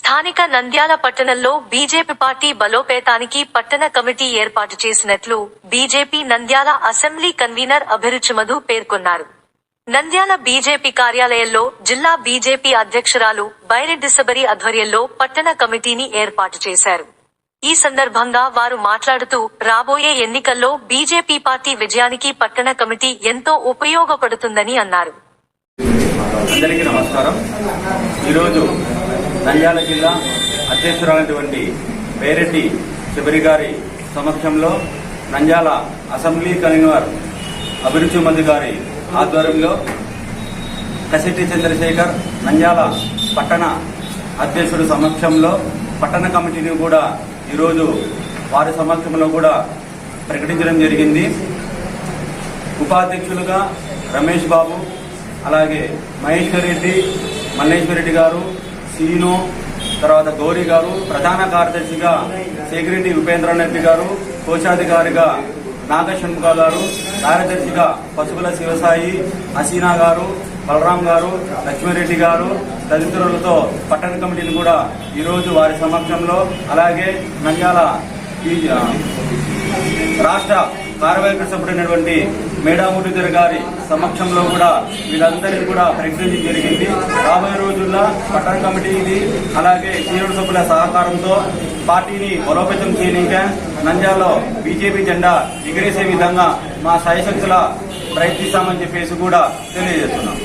స్థానిక నంద్యాల పట్టణంలో BJP party బలోపేతానికి పట్టణ కమిటీ ఏర్పాటు చేసినట్లు బీజేపీ నంద్యాల అసెంబ్లీ కన్వీనర్ అభిరుచి మధు పేర్కొన్నారు. నంద్యాల బీజేపీ కార్యాలయంలో జిల్లా బీజేపీ అధ్యక్షురాలు బైరెడ్డి శబరి ఆధ్వర్యంలో పట్టణ కమిటీని ఏర్పాటు చేశారు. ఈ సందర్భంగా వారు మాట్లాడుతూ రాబోయే ఎన్నికల్లో బీజేపీ పార్టీ విజయానికి పట్టణ కమిటీ ఎంతో ఉపయోగపడుతుందని అన్నారు. అందరికీ నమస్కారం. ఈరోజు నంద్యాల జిల్లా అధ్యక్షురాలైనటువంటి బైరెడ్డి శబరి గారి సమక్షంలో నంద్యాల అసెంబ్లీ కన్వీనర్ అభిరుచి మధు గారి ఆధ్వర్యంలో కసిటి చంద్రశేఖర్ నంద్యాల పట్టణ అధ్యక్షుడి సమక్షంలో పట్టణ కమిటీని కూడా ఈరోజు వారి సమక్షంలో కూడా ప్రకటించడం జరిగింది. ఉపాధ్యక్షులుగా రమేష్ బాబు, అలాగే మహేశ్వర్ రెడ్డి, మల్లేశ్వర్ రెడ్డి గారు, సీను, తర్వాత గౌరీ గారు, ప్రధాన కార్యదర్శిగా సేగిరెడ్డి ఉపేంద్రరెడ్డి గారు, కోశాధికారిగా నాగశంఖ గారు, కార్యదర్శిగా పశువుల శివసాయి, హసీనా గారు, బలరాం గారు, లక్ష్మీరెడ్డి గారు తదితరులతో పట్టణ కమిటీని కూడా ఈరోజు వారి సమక్షంలో, అలాగే నంద్యాల రాష్ట్ర కార్యవర్గ సభ్యుడైనటువంటి మేడామురళీధర్ గారి సమక్షంలో కూడా వీళ్ళందరినీ కూడా ప్రకటించడం జరిగింది. రాబోయే రోజుల్లో పట్టణ కమిటీది అలాగే సీనియర్ సభ్యుల సహకారంతో పార్టీని బలోపేతం చేయడానికి నంద్యాలలో బీజేపీ జెండా ఎగిరేసే విధంగా మా శాయశక్తుల ప్రయత్నిస్తామని చెప్పేసి కూడా తెలియజేస్తున్నాం.